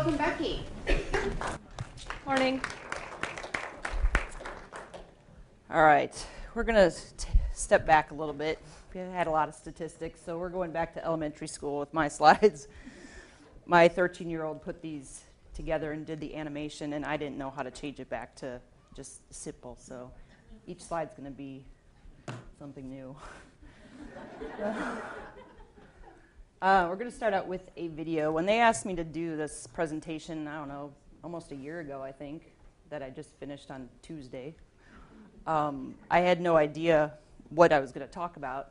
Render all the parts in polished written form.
welcome Becky. Morning. All right, we're going to step back a little bit. We had a lot of statistics, so we're going back to elementary school with my slides. My 13-year-old put these together and did the animation, and I didn't know how to change it back to just simple, so each slide's going to be something new. We're going to start out with a video. When they asked me to do this presentation, I don't know, almost a year ago, I think, that I just finished on Tuesday, I had no idea what I was going to talk about.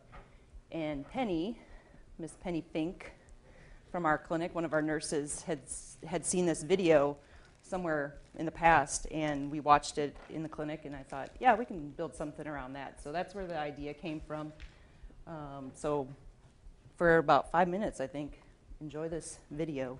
And Penny, Miss Penny Fink from our clinic, one of our nurses, had seen this video somewhere in the past, and we watched it in the clinic, and I thought, yeah, we can build something around that. So that's where the idea came from. So for about 5 minutes, I think, enjoy this video.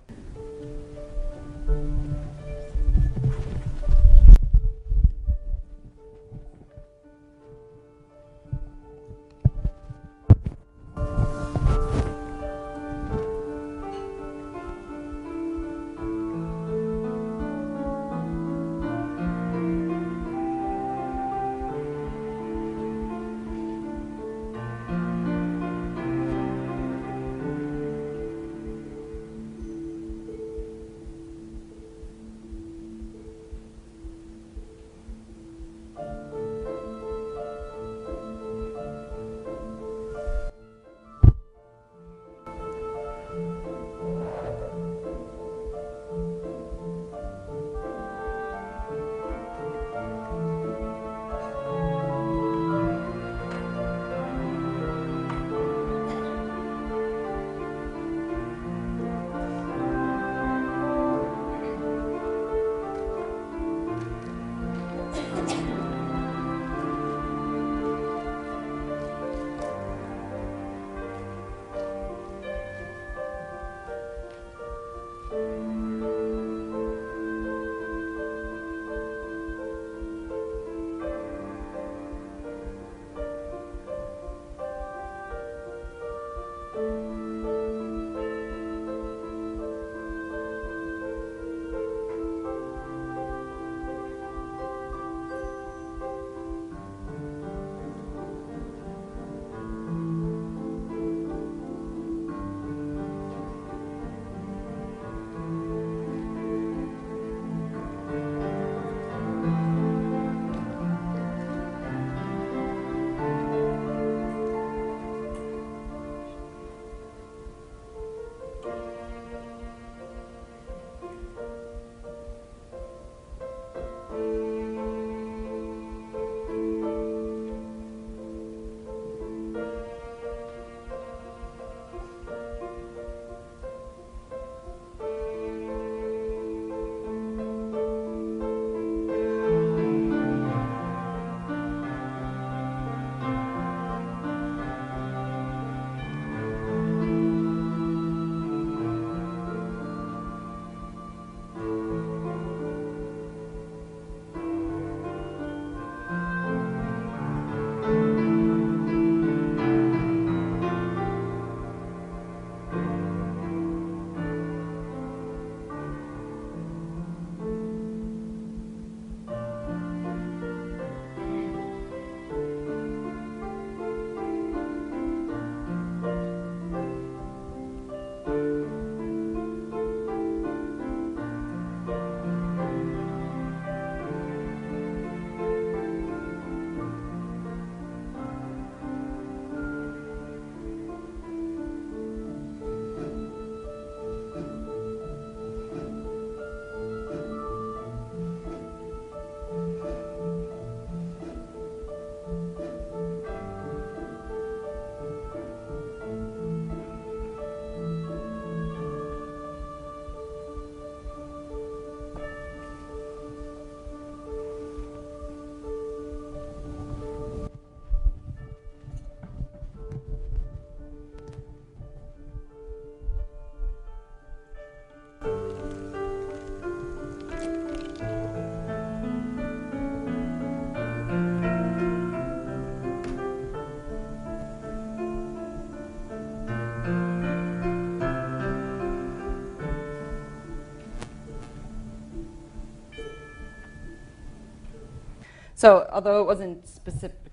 So although it wasn't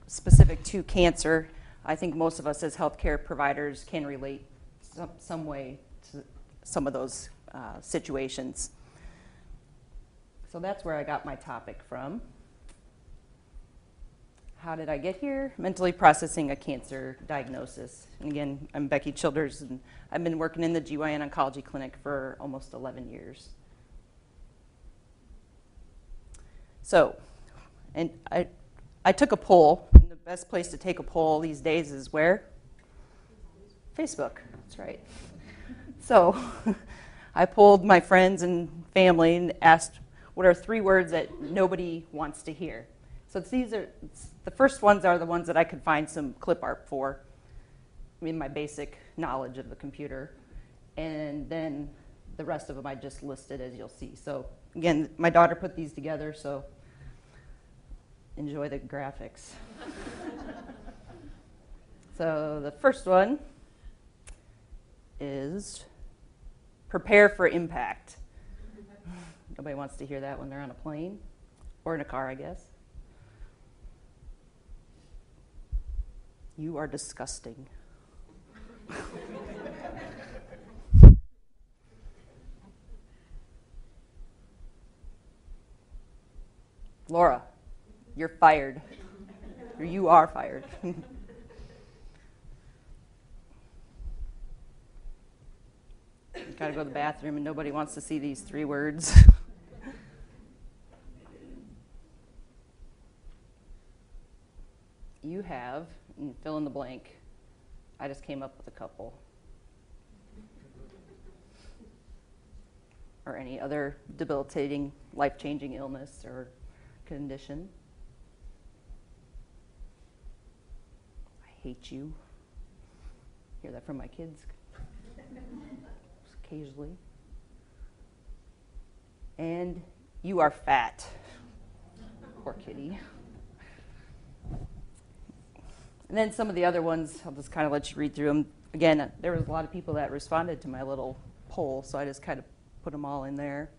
specific to cancer, I think most of us as healthcare providers can relate some way to some of those situations. So that's where I got my topic from. How did I get here? Mentally processing a cancer diagnosis. And again, I'm Becky Childers, and I've been working in the GYN Oncology Clinic for almost 11 years. So, and I took a poll, and the best place to take a poll these days is where? Facebook, that's right. So, I polled my friends and family and asked, what are 3 words that nobody wants to hear? So the first ones are the ones that I could find some clip art for, my basic knowledge of the computer. And then the rest of them I just listed, as you'll see. So again, my daughter put these together, so enjoy the graphics. So the first one is prepare for impact. Nobody wants to hear that when they're on a plane or in a car, I guess. You are disgusting. Laura, you're fired. Or you are fired. Gotta go to the bathroom and nobody wants to see these 3 words. You have, and fill in the blank. I just came up with a couple. Or any other debilitating, life-changing illness or condition. I hate you. Hear that from my kids occasionally. And you are fat. Poor kitty. And then some of the other ones, I'll just kind of let you read through them. Again, there was a lot of people that responded to my little poll, so I just kind of put them all in there.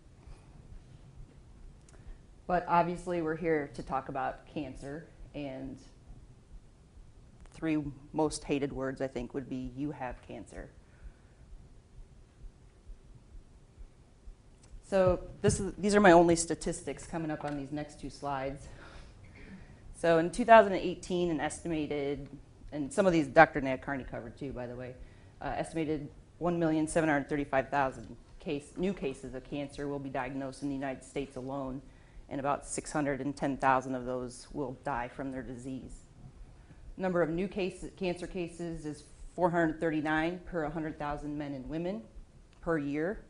But obviously we're here to talk about cancer, and 3 most hated words, I think, would be you have cancer. So these are my only statistics coming up on these next 2 slides. So in 2018, an estimated, and some of these Dr. Nat Carney covered too, by the way, estimated 1,735,000 new cases of cancer will be diagnosed in the United States alone, and about 610,000 of those will die from their disease. Number of new cancer cases is 439 per 100,000 men and women per year.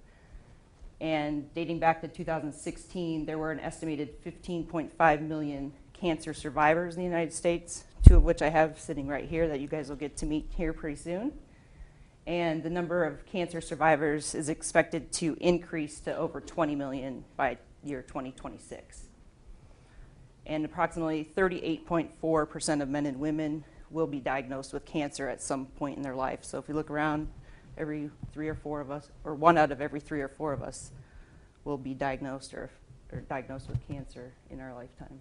And dating back to 2016, there were an estimated 15.5 million cancer survivors in the United States, 2 of which I have sitting right here that you guys will get to meet here pretty soon. And the number of cancer survivors is expected to increase to over 20 million by year 2026. And approximately 38.4% of men and women will be diagnosed with cancer at some point in their life. So if you look around, every 3 or 4 of us, or 1 out of every 3 or 4 of us will be diagnosed or diagnosed with cancer in our lifetime.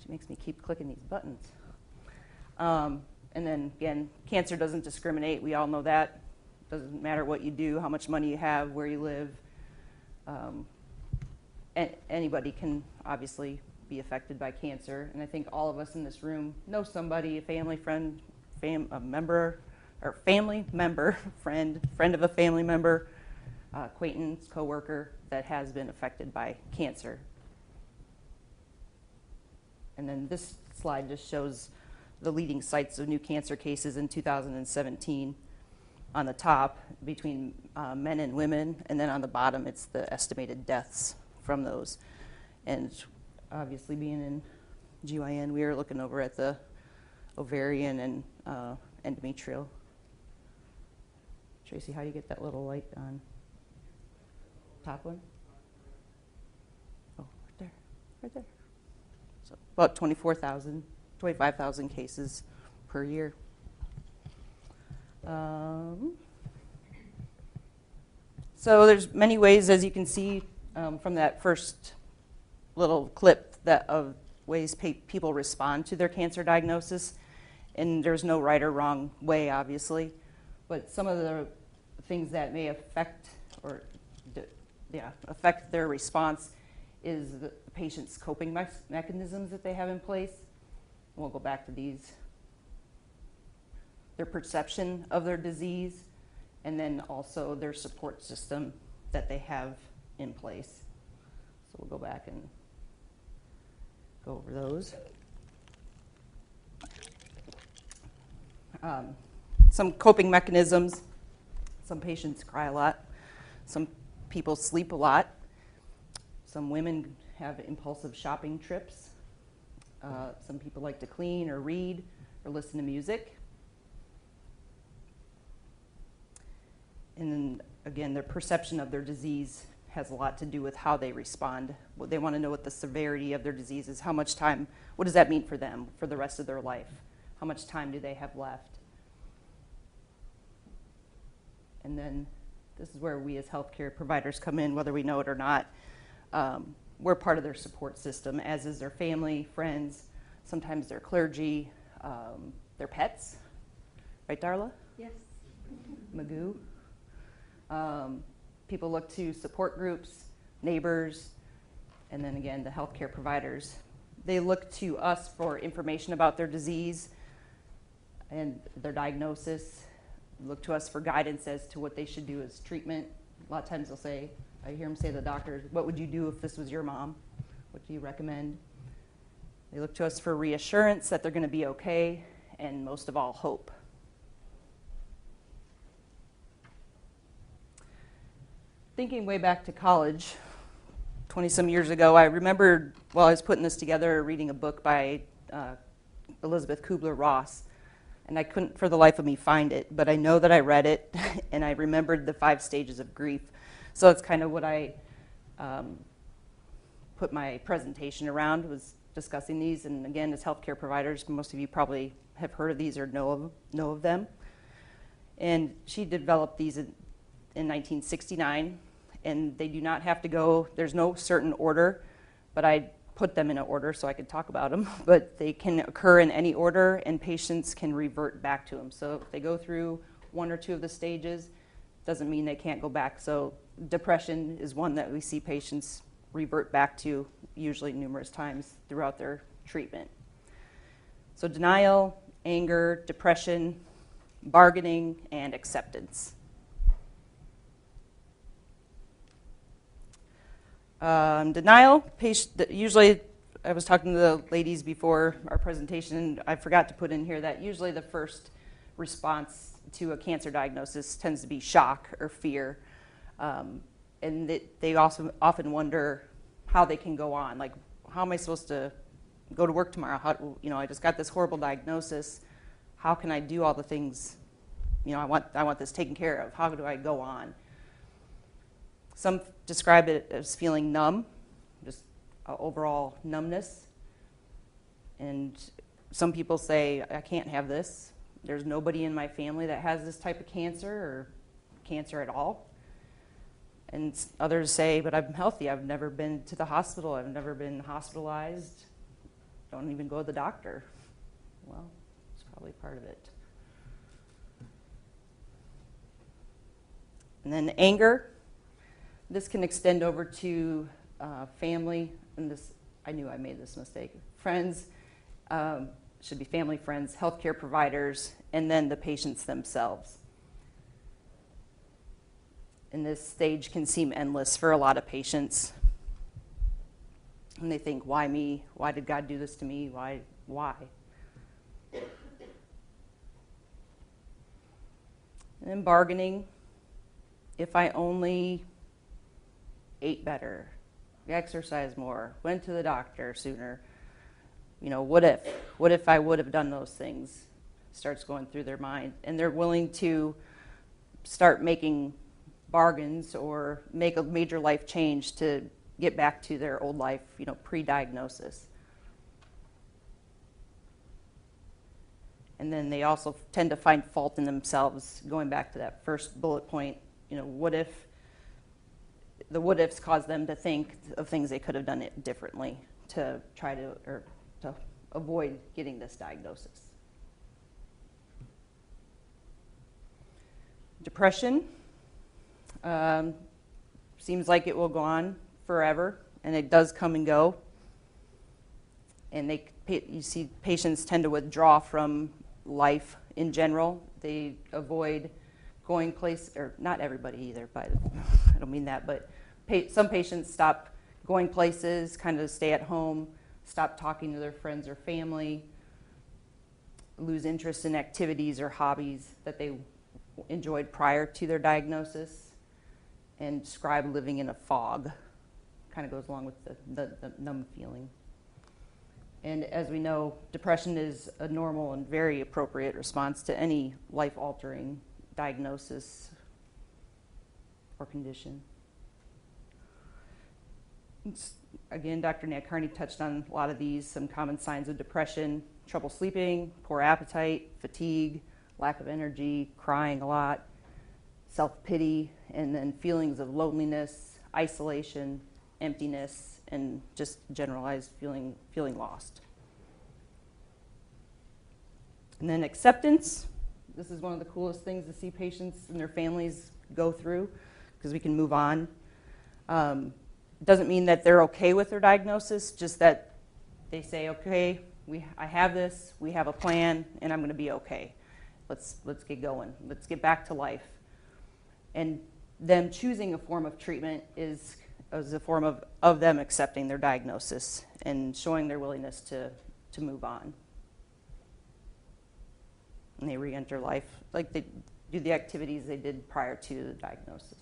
She makes me keep clicking these buttons. And then again, cancer doesn't discriminate. We all know that. Doesn't matter what you do, how much money you have, where you live. Anybody can obviously be affected by cancer. And I think all of us in this room know somebody, a family, friend, a member, or family member, friend of a family member, acquaintance, coworker that has been affected by cancer. And then this slide just shows the leading sites of new cancer cases in 2017. On the top, between men and women, and then on the bottom, it's the estimated deaths from those. And obviously, being in GYN, we are looking over at the ovarian and endometrial. Tracy, how do you get that little light on? Top one? Oh, right there. So about 25,000 cases per year. So there's many ways, as you can see from that first little clip, that of ways people respond to their cancer diagnosis. And there's no right or wrong way, obviously. But some of the things that may affect affect their response is the patient's coping mechanisms that they have in place. We'll go back to these. Their perception of their disease, and then also their support system that they have in place. So we'll go back and go over those. Some coping mechanisms. Some patients cry a lot. Some people sleep a lot. Some women have impulsive shopping trips. Some people like to clean or read or listen to music. And then, again, their perception of their disease has a lot to do with how they respond. They want to know what the severity of their disease is, how much time, what does that mean for them for the rest of their life? How much time do they have left? And then this is where we as healthcare providers come in, whether we know it or not. We're part of their support system, as is their family, friends, sometimes their clergy, their pets. Right, Darla? Yes. Magoo. People look to support groups, neighbors, and then again, the healthcare providers. They look to us for information about their disease and their diagnosis, look to us for guidance as to what they should do as treatment. A lot of times they'll say, I hear them say to the doctor, what would you do if this was your mom? What do you recommend? They look to us for reassurance that they're going to be okay, and most of all, hope. Thinking way back to college, 20-some years ago, I remembered while I was putting this together, reading a book by Elizabeth Kubler-Ross, and I couldn't for the life of me find it, but I know that I read it, and I remembered the 5 stages of grief. So it's kind of what I put my presentation around, was discussing these. And again, as healthcare providers, most of you probably have heard of these or know of them. And she developed these in 1969, and they do not have to go, there's no certain order, but I put them in an order so I could talk about them, but they can occur in any order, and patients can revert back to them. So if they go through 1 or 2 of the stages, doesn't mean they can't go back. So depression is one that we see patients revert back to, usually numerous times throughout their treatment. So denial, anger, depression, bargaining, and acceptance. Denial, usually, I was talking to the ladies before our presentation, I forgot to put in here that usually the first response to a cancer diagnosis tends to be shock or fear. And they also often wonder how they can go on. Like, how am I supposed to go to work tomorrow? I just got this horrible diagnosis. How can I do all the things, I want this taken care of. How do I go on? Some describe it as feeling numb, just overall numbness. And some people say, I can't have this. There's nobody in my family that has this type of cancer or cancer at all. And others say, but I'm healthy. I've never been to the hospital. I've never been hospitalized. Don't even go to the doctor. Well, it's probably part of it. And then anger. This can extend over to family, and this, I knew I made this mistake. Friends, should be family, friends, healthcare providers, and then the patients themselves. And this stage can seem endless for a lot of patients. And they think, why me? Why did God do this to me? Why? And then bargaining. If I only ate better, exercised more, went to the doctor sooner, what if I would have done those things? Starts going through their mind, and they're willing to start making bargains or make a major life change to get back to their old life, pre-diagnosis. And then they also tend to find fault in themselves, going back to that first bullet point, what if the what ifs cause them to think of things they could have done it differently to try to, or to avoid getting this diagnosis. Depression seems like it will go on forever, and it does come and go. And you see patients tend to withdraw from life in general. They avoid going places, or not everybody either, but I don't mean that, but some patients stop going places, kind of stay at home, stop talking to their friends or family, lose interest in activities or hobbies that they enjoyed prior to their diagnosis, and describe living in a fog. Kind of goes along with the numb feeling. And as we know, depression is a normal and very appropriate response to any life-altering diagnosis or condition. Again, Dr. Nadkarni touched on a lot of these, some common signs of depression: trouble sleeping, poor appetite, fatigue, lack of energy, crying a lot, self-pity, and then feelings of loneliness, isolation, emptiness, and just generalized feeling lost. And then acceptance. This is one of the coolest things to see patients and their families go through, because we can move on. It doesn't mean that they're okay with their diagnosis, just that they say, okay, I have this, we have a plan, and I'm going to be okay. Let's get going. Let's get back to life. And them choosing a form of treatment is a form of them accepting their diagnosis and showing their willingness to move on. And they re-enter life, like they do the activities they did prior to the diagnosis.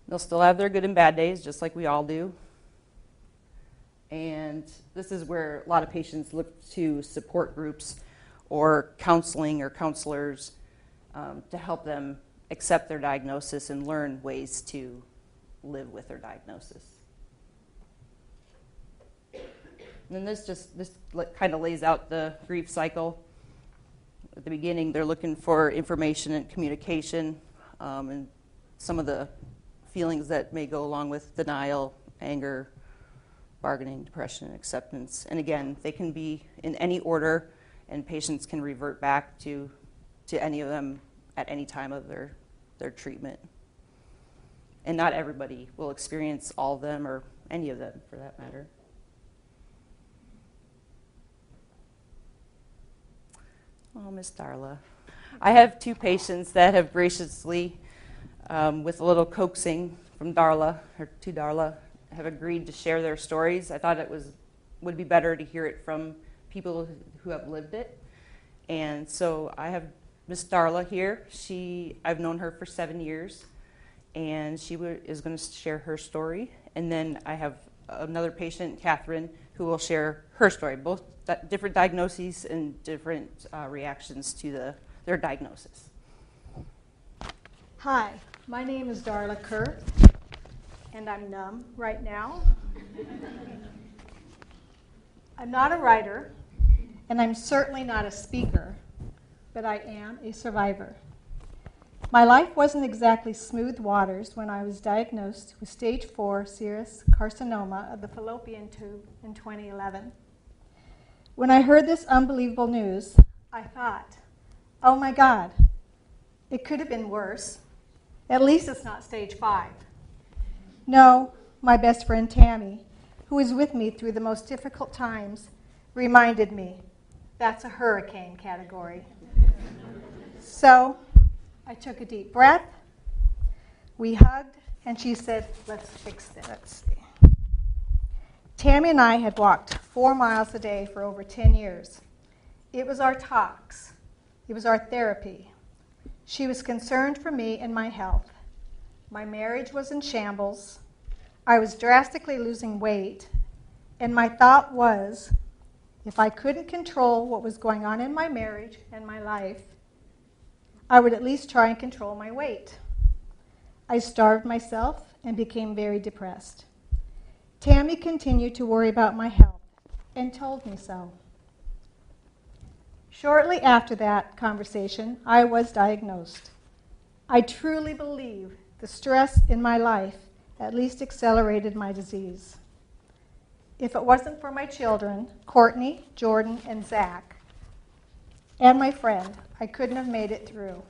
They'll still have their good and bad days, just like we all do. And this is where a lot of patients look to support groups or counseling or counselors to help them accept their diagnosis and learn ways to live with their diagnosis. And then this kind of lays out the grief cycle. At the beginning, they're looking for information and communication, and some of the feelings that may go along with denial, anger, bargaining, depression, and acceptance. And again, they can be in any order, and patients can revert back to any of them at any time of their treatment. And not everybody will experience all of them, or any of them for that matter. Oh, Miss Darla. I have two patients that have graciously, with a little coaxing from Darla, or to Darla, have agreed to share their stories. I thought would be better to hear it from people who have lived it. And so I have Miss Darla here. I've known her for 7 years, and she is going to share her story. And then I have another patient, Catherine, who will share her story, both different diagnoses and different reactions to their diagnosis. Hi, my name is Darla Kerr, and I'm numb right now. I'm not a writer, and I'm certainly not a speaker, but I am a survivor. My life wasn't exactly smooth waters when I was diagnosed with stage 4 serous carcinoma of the fallopian tube in 2011. When I heard this unbelievable news, I thought, oh my God, it could have been worse. At least it's not stage 5. No, my best friend Tammy, who was with me through the most difficult times, reminded me, that's a hurricane category. So I took a deep breath, we hugged, and she said, let's fix this. Let's see. Tammy and I had walked 4 miles a day for over 10 years. It was our talks. It was our therapy. She was concerned for me and my health. My marriage was in shambles. I was drastically losing weight. And my thought was, if I couldn't control what was going on in my marriage and my life, I would at least try and control my weight. I starved myself and became very depressed. Tammy continued to worry about my health and told me so. Shortly after that conversation, I was diagnosed. I truly believe the stress in my life at least accelerated my disease. If it wasn't for my children, Courtney, Jordan, and Zach, and my friend, I couldn't have made it through.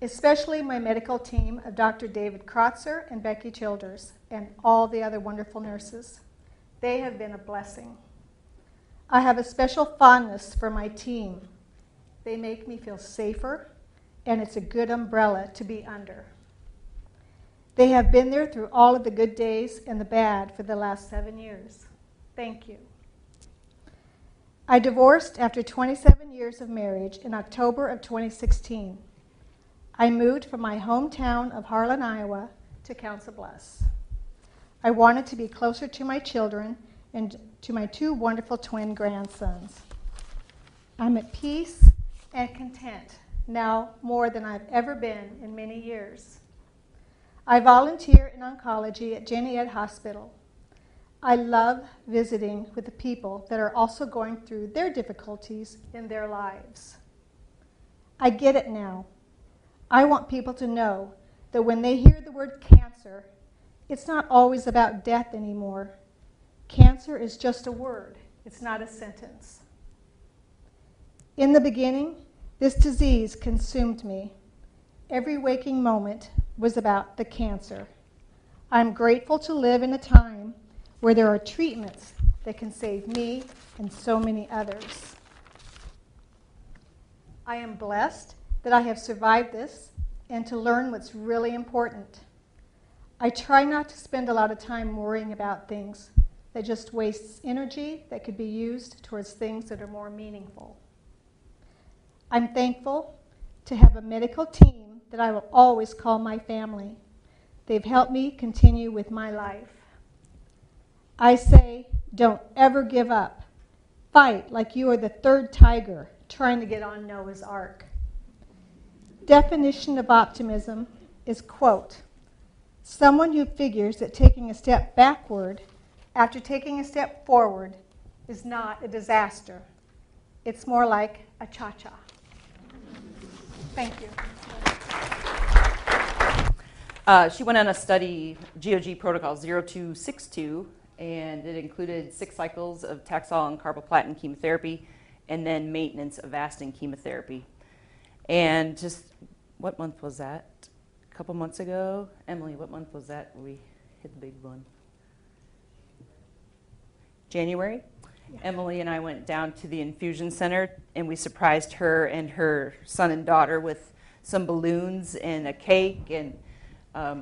Especially my medical team of Dr. David Krotzer and Becky Childers, and all the other wonderful nurses. They have been a blessing. I have a special fondness for my team. They make me feel safer, and it's a good umbrella to be under. They have been there through all of the good days and the bad for the last 7 years. Thank you. I divorced after 27 years of marriage in October of 2016. I moved from my hometown of Harlan, Iowa to Council Bluffs. I wanted to be closer to my children and to my 2 wonderful twin grandsons. I'm at peace and content now more than I've ever been in many years. I volunteer in oncology at Janie Ed Hospital. I love visiting with the people that are also going through their difficulties in their lives. I get it now. I want people to know that when they hear the word cancer, it's not always about death anymore. Cancer is just a word. It's not a sentence. In the beginning, this disease consumed me. Every waking moment was about the cancer. I'm grateful to live in a time where there are treatments that can save me and so many others. I am blessed that I have survived this and to learn what's really important. I try not to spend a lot of time worrying about things that just wastes energy that could be used towards things that are more meaningful. I'm thankful to have a medical team that I will always call my family. They've helped me continue with my life. I say, don't ever give up. Fight like you are the 3rd tiger trying to get on Noah's Ark. Definition of optimism is, quote, someone who figures that taking a step backward after taking a step forward is not a disaster. It's more like a cha-cha. Thank you. She went on a study, GOG protocol 0262, and it included 6 cycles of Taxol and carboplatin chemotherapy, and then maintenance of Avastin chemotherapy. And just, what month was that? A couple months ago? Emily, what month was that we hit the big one? January? Yeah. Emily and I went down to the infusion center, and we surprised her and her son and daughter with some balloons and a cake and a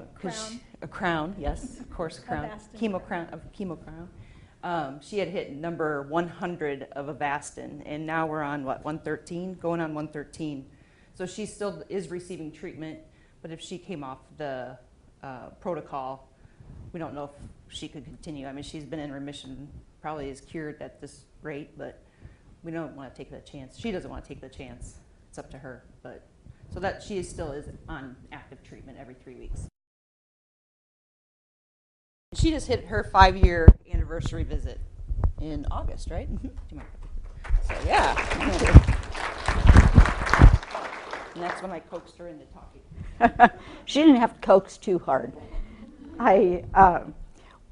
crown, yes, of course, crown, chemo crown. She had hit number 100 of Avastin, and now we're on, what, 113? Going on 113. So she still is receiving treatment, but if she came off the protocol, we don't know if she could continue. I mean, she's been in remission, probably is cured at this rate, but we don't want to take that chance. She doesn't want to take the chance. It's up to her. But so that she still is on active treatment every 3 weeks. She just hit her 5-year anniversary visit in August, right? So yeah. And that's when I coaxed her into talking. She didn't have to coax too hard. I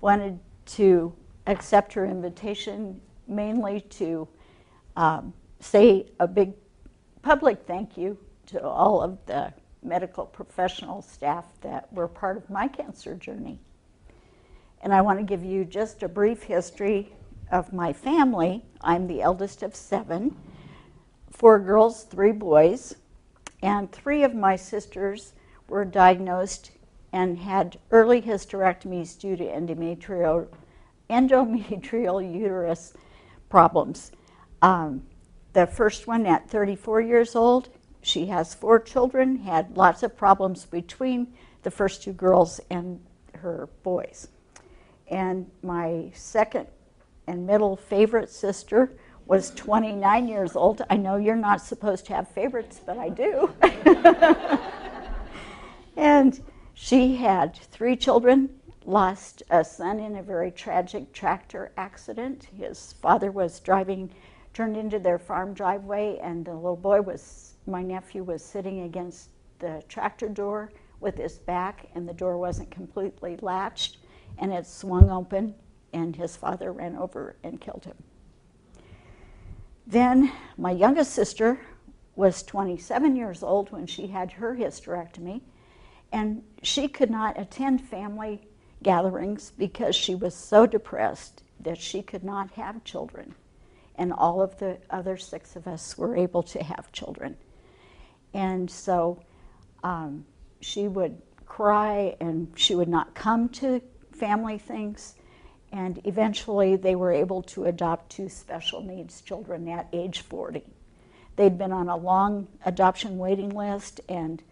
wanted to accept her invitation mainly to say a big public thank you to all of the medical professional staff that were part of my cancer journey. And I want to give you just a brief history of my family. I'm the eldest of 7, 4 girls, 3 boys, and 3 of my sisters were diagnosed and had early hysterectomies due to endometrial uterus problems. The first one at 34 years old, she has 4 children, had lots of problems between the first 2 girls and her boys. And my second and middle favorite sister was 29 years old. I know you're not supposed to have favorites, but I do. And she had 3 children, lost a son in a very tragic tractor accident. His father was turned into their farm driveway, and the little boy my nephew was sitting against the tractor door with his back, and the door wasn't completely latched, and it swung open, and his father ran over and killed him. Then my youngest sister was 27 years old when she had her hysterectomy, and she could not attend family gatherings because she was so depressed that she could not have children. And all of the other 6 of us were able to have children. And so she would cry, and she would not come to family things. And eventually they were able to adopt 2 special needs children at age 40. They'd been on a long adoption waiting list and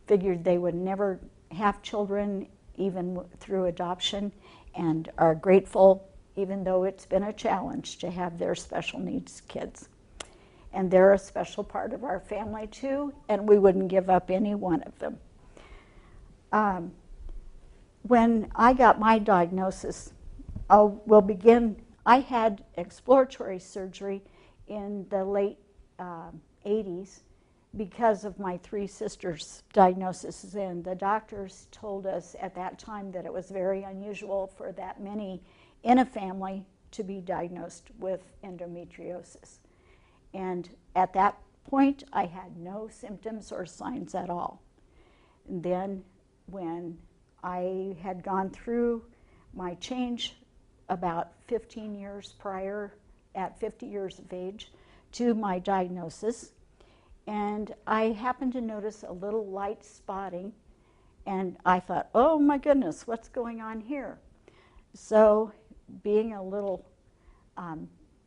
figured they would never have children even through adoption, and are grateful, even though it's been a challenge, to have their special needs kids. And they're a special part of our family too, and we wouldn't give up any one of them. When I got my diagnosis, we'll begin. I had exploratory surgery in the late 80s because of my 3 sisters' diagnoses, and the doctors told us at that time that it was very unusual for that many in a family to be diagnosed with endometriosis. And at that point, I had no symptoms or signs at all. And then when I had gone through my change about 15 years prior, at 50 years of age, to my diagnosis, and I happened to notice a little light spotting, and I thought, oh my goodness, what's going on here? So being a little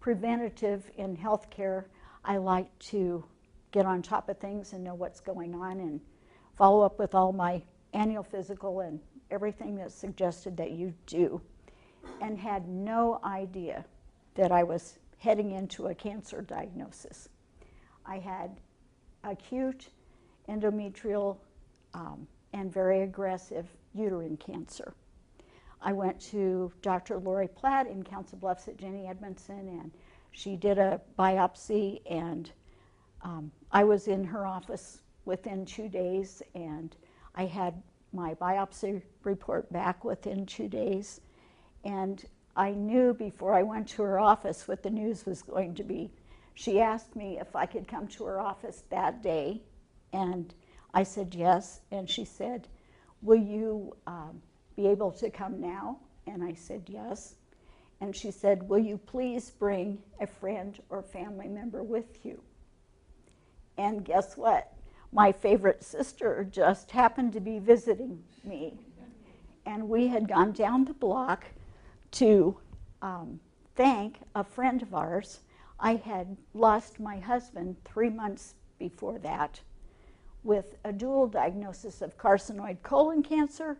preventative in healthcare, I like to get on top of things and know what's going on and follow up with all my annual physical and everything that's suggested that you do, and had no idea that I was heading into a cancer diagnosis. I had acute endometrial and very aggressive uterine cancer. I went to Dr. Lori Platt in Council Bluffs at Jenny Edmondson, and she did a biopsy, and I was in her office within 2 days, and I had my biopsy report back within 2 days. And I knew before I went to her office what the news was going to be. She asked me if I could come to her office that day, and I said yes. And she said, will you be able to come now? And I said yes. And she said, will you please bring a friend or family member with you? And guess what? My favorite sister just happened to be visiting me. And we had gone down the block to thank a friend of ours. I had lost my husband 3 months before that with a dual diagnosis of carcinoid colon cancer,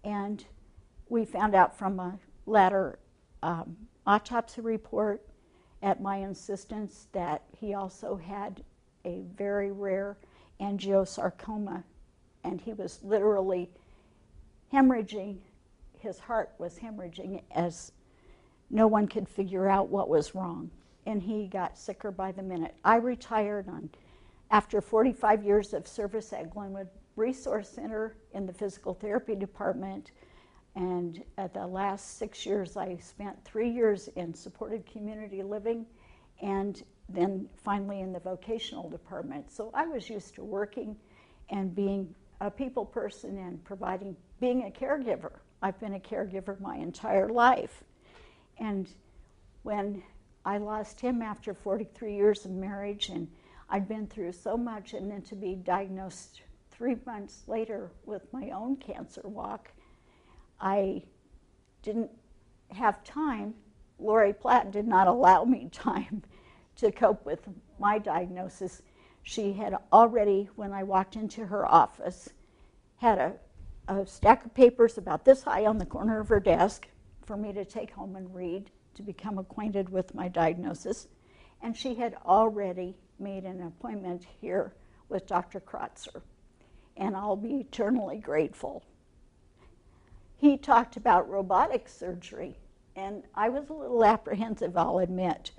and we found out from a latter autopsy report at my insistence that he also had a very rare angiosarcoma, and he was literally hemorrhaging. His heart was hemorrhaging as no one could figure out what was wrong, and he got sicker by the minute. I retired after 45 years of service at Glenwood Resource Center in the physical therapy department, and at the last 6 years I spent 3 years in supported community living, and then finally in the vocational department. So I was used to working and being a people person and being a caregiver. I've been a caregiver my entire life. And when I lost him after 43 years of marriage, and I'd been through so much, and then to be diagnosed 3 months later with my own cancer walk, I didn't have time. Lori Platt did not allow me time to cope with my diagnosis. She had already, when I walked into her office, had a stack of papers about this high on the corner of her desk for me to take home and read to become acquainted with my diagnosis. And she had already made an appointment here with Dr. Krotzer, and I'll be eternally grateful. He talked about robotic surgery, and I was a little apprehensive, I'll admit.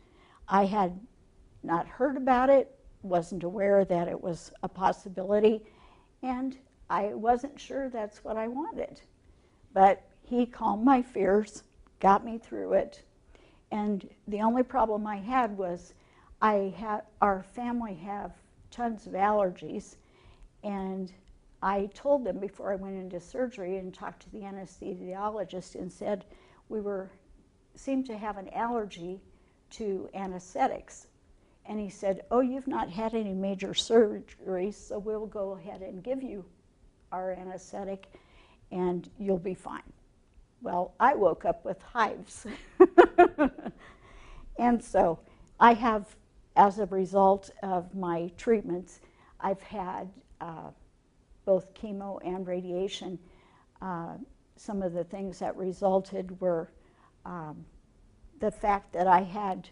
I had not heard about it, wasn't aware that it was a possibility, and I wasn't sure that's what I wanted. But he calmed my fears, got me through it. And the only problem I had was our family have tons of allergies, and I told them before I went into surgery and talked to the anesthesiologist and said seemed to have an allergy to anesthetics. And he said, oh, you've not had any major surgery, so we'll go ahead and give you our anesthetic and you'll be fine. Well, I woke up with hives. And so I have, as a result of my treatments, I've had both chemo and radiation. Some of the things that resulted were the fact that I had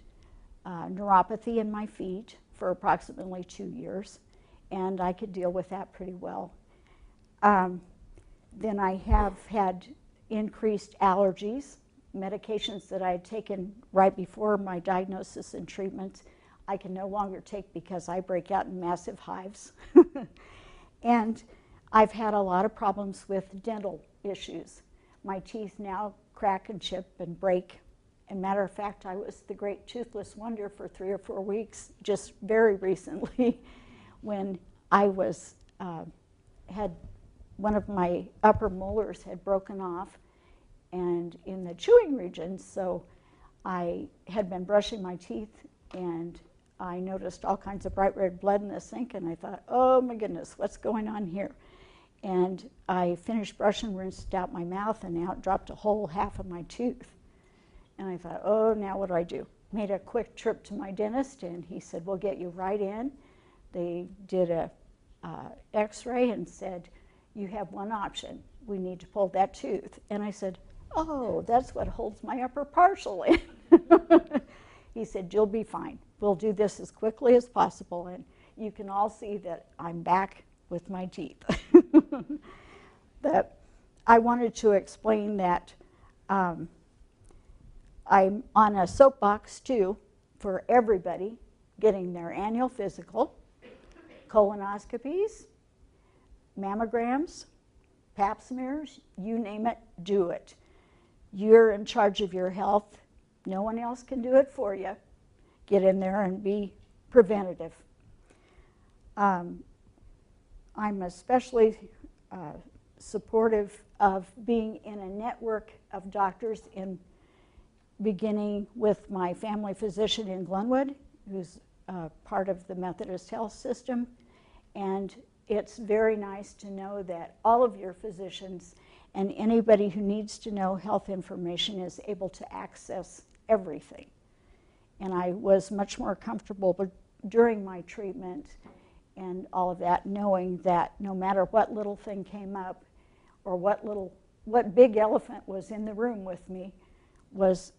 neuropathy in my feet for approximately 2 years, and I could deal with that pretty well. Then I have had increased allergies, medications that I had taken right before my diagnosis and treatment I can no longer take because I break out in massive hives. And I've had a lot of problems with dental issues. My teeth now crack and chip and break. And matter of fact, I was the great toothless wonder for 3 or 4 weeks just very recently when I was had one of my upper molars had broken off and in the chewing region, so I had been brushing my teeth and I noticed all kinds of bright red blood in the sink, and I thought, oh my goodness, what's going on here? And I finished brushing, rinsed out my mouth, and out dropped a whole half of my tooth. And I thought, oh, now what do I do? Made a quick trip to my dentist, and he said, we'll get you right in. They did a x-ray and said, you have one option. We need to pull that tooth. And I said, oh, that's what holds my upper partial in. He said, you'll be fine. We'll do this as quickly as possible, and you can all see that I'm back with my teeth. But I wanted to explain that I'm on a soapbox, too, for everybody getting their annual physical, colonoscopies, mammograms, pap smears, you name it, do it. You're in charge of your health. No one else can do it for you. Get in there and be preventative. I'm especially supportive of being in a network of doctors, beginning with my family physician in Glenwood, who's part of the Methodist Health System. And it's very nice to know that all of your physicians and anybody who needs to know health information is able to access everything. And I was much more comfortable during my treatment and all of that, knowing that no matter what little thing came up or what big elephant was in the room with me, was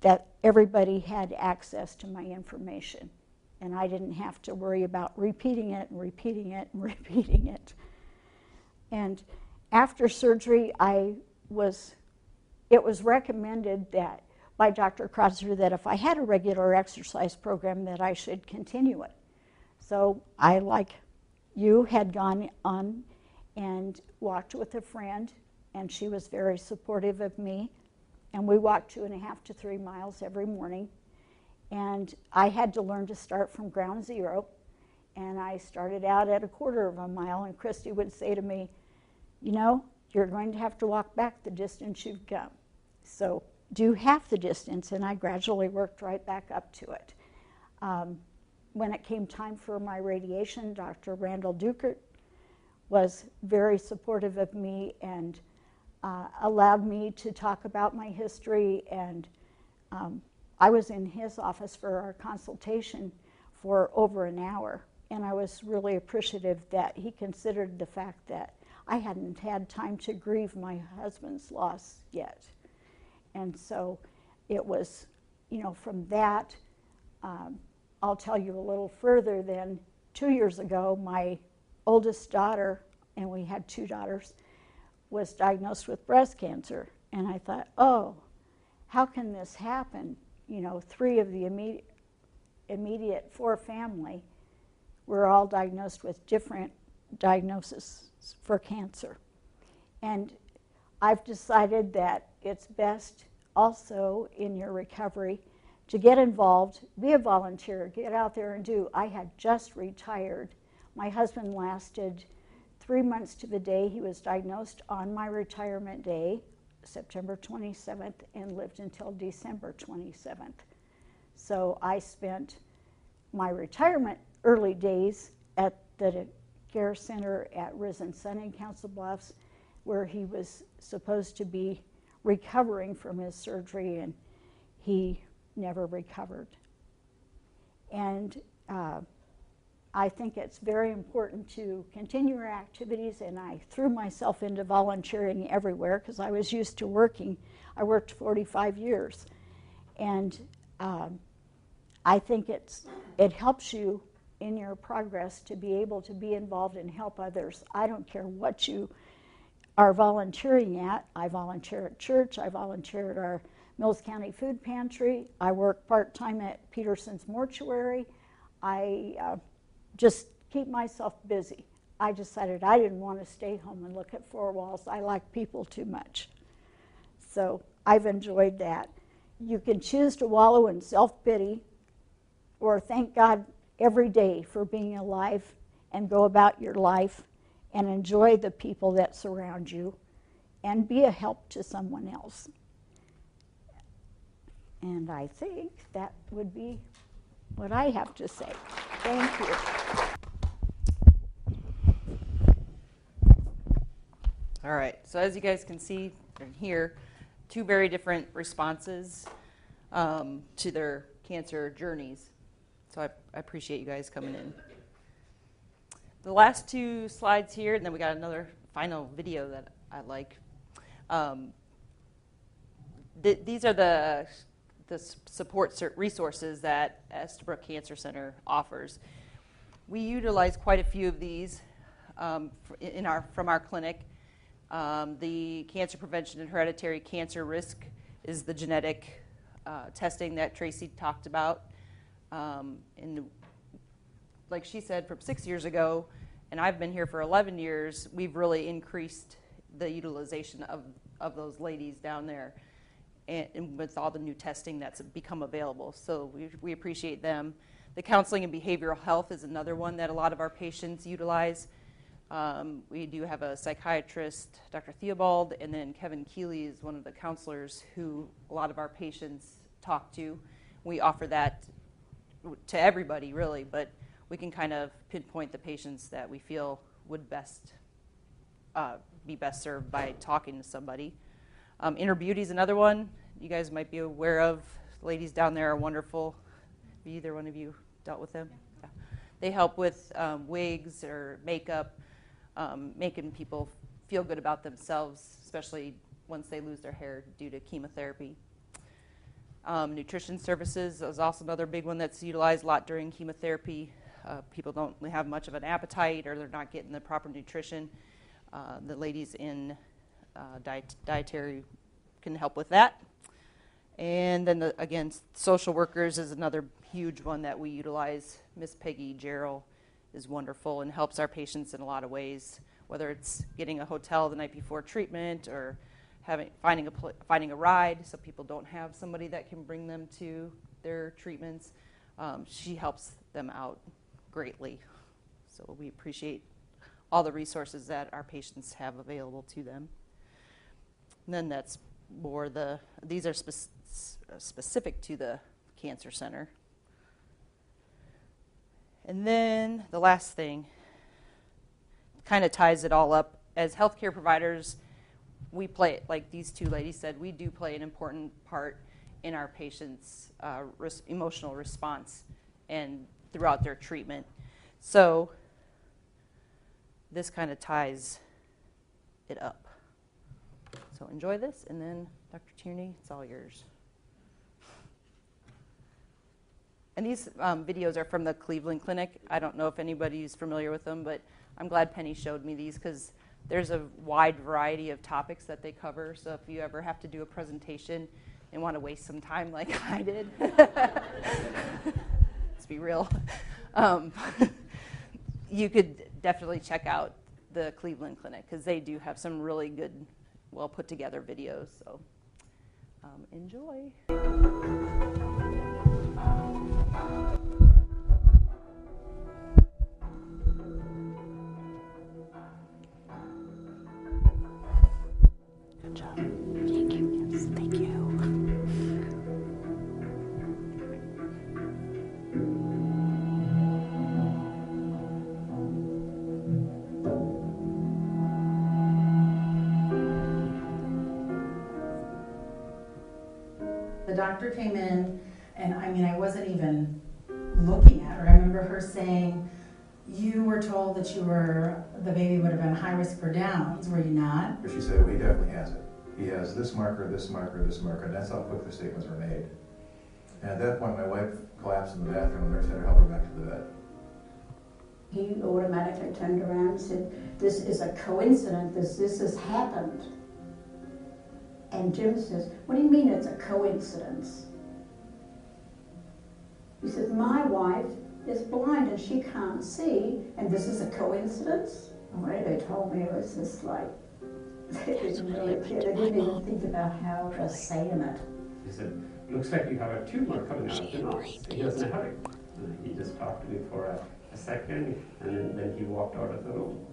that everybody had access to my information. And I didn't have to worry about repeating it and repeating it and repeating it. And after surgery, it was recommended that by Dr. Krotzer that if I had a regular exercise program that I should continue it. So I, like you, had gone on and walked with a friend, and she was very supportive of me. And we walked 2.5 to 3 miles every morning. And I had to learn to start from ground zero. And I started out at 1/4 mile, and Christy would say to me, you know, you're going to have to walk back the distance you've come. So do half the distance, and I gradually worked right back up to it. When it came time for my radiation, Dr. Randall Dukert was very supportive of me and allowed me to talk about my history, and I was in his office for our consultation for over an hour, and I was really appreciative that he considered the fact that I hadn't had time to grieve my husband's loss yet. And so it was, you know, from that, I'll tell you a little further. Then 2 years ago, my oldest daughter, and we had 2 daughters, was diagnosed with breast cancer. And I thought, oh, how can this happen? You know, 3 of the immediate 4 family were all diagnosed with different diagnosis for cancer. And I've decided that it's best also in your recovery to get involved, be a volunteer, get out there and do. I had just retired. My husband lasted 3 months to the day. He was diagnosed on my retirement day, September 27th, and lived until December 27th. So I spent my retirement early days at the care center at Risen Sun in Council Bluffs, where he was supposed to be recovering from his surgery, and he never recovered. And I think it's very important to continue your activities, and I threw myself into volunteering everywhere because I was used to working. I worked 45 years, and I think it helps you in your progress to be able to be involved and help others. I don't care what you are volunteering at. I volunteer at church. I volunteer at our Mills County Food Pantry. I work part-time at Peterson's Mortuary. I just keep myself busy. I decided I didn't want to stay home and look at four walls. I like people too much. So I've enjoyed that. You can choose to wallow in self-pity or thank God every day for being alive and go about your life and enjoy the people that surround you and be a help to someone else. And I think that would be what I have to say. Thank you. All right, so as you guys can see and hear, two very different responses to their cancer journeys. So I appreciate you guys coming in. The last two slides here, and then we got another final video that I like. These are the support resources that Estabrook Cancer Center offers. We utilize quite a few of these from our clinic. The cancer prevention and hereditary cancer risk is the genetic testing that Tracy talked about. And like she said, from 6 years ago, and I've been here for 11 years, we've really increased the utilization of those ladies down there, and with all the new testing that's become available. So we appreciate them. The counseling and behavioral health is another one that a lot of our patients utilize. We do have a psychiatrist, Dr. Theobald, and then Kevin Keeley is one of the counselors who a lot of our patients talk to. We offer that to everybody, really, but we can kind of pinpoint the patients that we feel would be best served by talking to somebody. Inner Beauty is another one you guys might be aware of. Ladies down there are wonderful. Have either one of you dealt with them? Yeah. They help with wigs or makeup, making people feel good about themselves, especially once they lose their hair due to chemotherapy. Nutrition services is also another big one that's utilized a lot during chemotherapy. People don't have much of an appetite, or they're not getting the proper nutrition. The ladies in dietary can help with that. And then, again, social workers is another huge one that we utilize. Miss Peggy Jarrell is wonderful and helps our patients in a lot of ways, whether it's getting a hotel the night before treatment or finding a ride so people don't have somebody that can bring them to their treatments. She helps them out greatly. So we appreciate all the resources that our patients have available to them. And then that's more these are specific to the cancer center. And then the last thing kind of ties it all up. As healthcare providers, we play, like these two ladies said, we do play an important part in our patients' emotional response and throughout their treatment. So this kind of ties it up. So enjoy this, and then Dr. Tierney, it's all yours. And these videos are from the Cleveland Clinic. I don't know if anybody's familiar with them, but I'm glad Penny showed me these because there's a wide variety of topics that they cover. So if you ever have to do a presentation and want to waste some time like I did, let's be real, you could definitely check out the Cleveland Clinic because they do have some really good, well put together videos. So enjoy. Good job. Thank you. Yes, thank you. The doctor came in, and I mean, I wasn't even looking at her. I remember her saying, "You were told that the baby would have been high risk for Downs, were you not?" She said, well, he definitely has it. He has this marker, this marker, this marker, and that's how quick the statements were made. And at that point, my wife collapsed in the bathroom, and the nurse had to help her back to the bed. He automatically turned around and said, "This is a coincidence, this has happened." And Jim says, "What do you mean it's a coincidence?" He says, "My wife is blind and she can't see, and this is a coincidence?" The way they told me, it was just like, they didn't really care. They didn't even think about how to say it. He said, "Looks like you have a tumor coming out of the nose." He doesn't have it. He just talked to me for a second, and then he walked out of the room.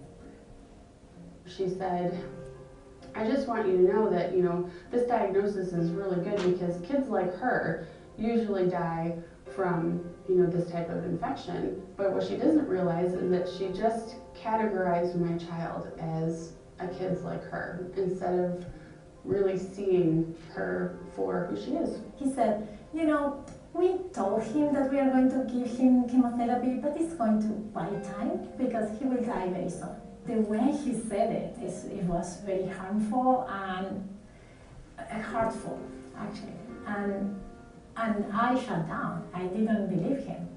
She said, "I just want you to know that, this diagnosis is really good because kids like her usually die from, this type of infection. But what she doesn't realize is that she just categorized my child as a kid like her instead of really seeing her for who she is." He said, we told him that we are going to give him chemotherapy, but it's going to buy time because he will die very soon. The way he said it was very harmful and hurtful, actually. And I shut down. I didn't believe him.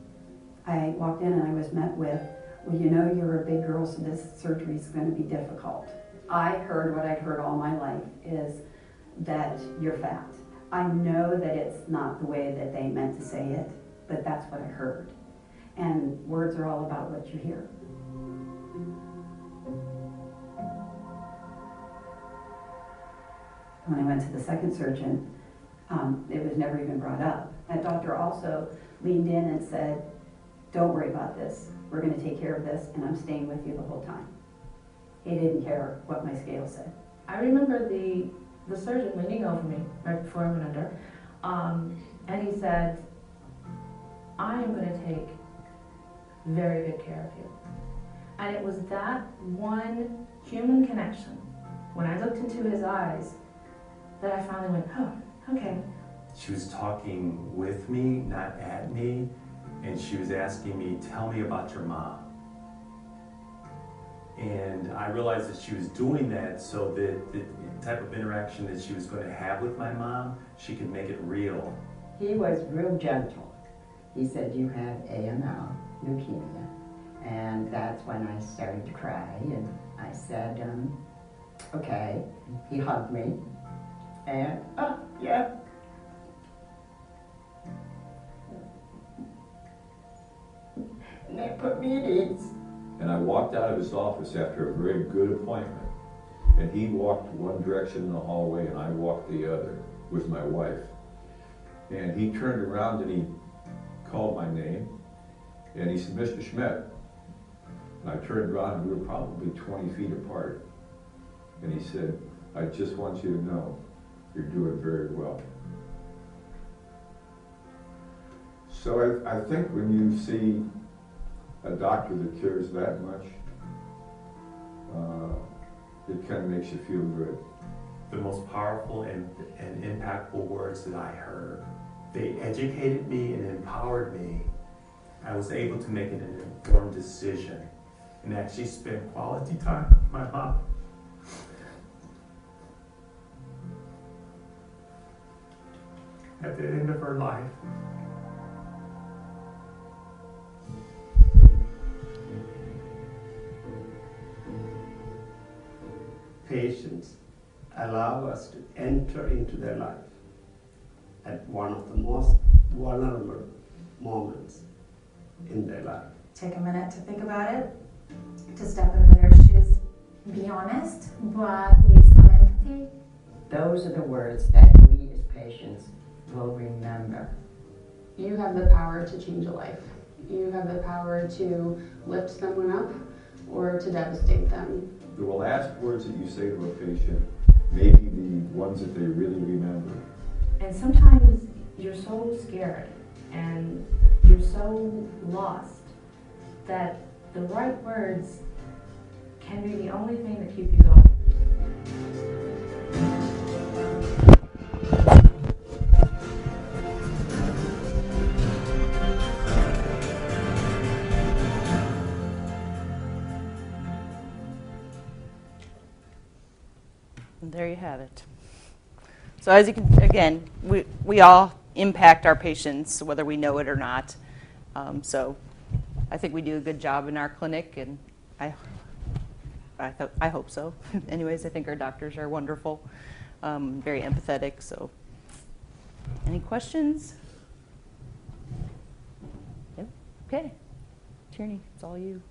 I walked in and I was met with, "Well, you're a big girl, so this surgery is going to be difficult." I heard what I'd heard all my life is that you're fat. I know that it's not the way that they meant to say it, but that's what I heard. And words are all about what you hear. When I went to the second surgeon, it was never even brought up. That doctor also leaned in and said, "Don't worry about this. We're going to take care of this, and I'm staying with you the whole time." He didn't care what my scale said. I remember the surgeon leaning over me right before I went under, and he said, "I am going to take very good care of you." And it was that one human connection, when I looked into his eyes, that I finally went, "Oh, okay." She was talking with me, not at me, and she was asking me, "Tell me about your mom." And I realized that she was doing that so that the type of interaction that she was going to have with my mom, she could make it real. He was real gentle. He said, "You have AML, leukemia." And that's when I started to cry, and I said, "Okay." He hugged me, and, yeah. And they put me at ease. And I walked out of his office after a very good appointment, and he walked one direction in the hallway and I walked the other with my wife. And he turned around and he called my name, and he said, "Mr. Schmidt." And I turned around and we were probably 20 feet apart. And he said, "I just want you to know, you're doing very well." So I think when you see a doctor that cares that much, it kind of makes you feel good. The most powerful and impactful words that I heard, they educated me and empowered me. I was able to make an informed decision and actually spend quality time with my mom. At the end of her life. Patients allow us to enter into their life at one of the most vulnerable moments in their life. Take a minute to think about it to step into their shoes, be honest, but with some empathy. Those are the words that we as patients will remember. You have the power to change a life. You have the power to lift someone up or to devastate them. The last words that you say to a patient may be the ones that they really remember. And sometimes you're so scared and you're so lost that the right words can be the only thing that keep you going. And there you have it. So as you can, again, we all impact our patients, whether we know it or not. So I think we do a good job in our clinic, and I hope so. Anyways, I think our doctors are wonderful, very empathetic. So any questions? Yep. Okay. Tierney, it's all you.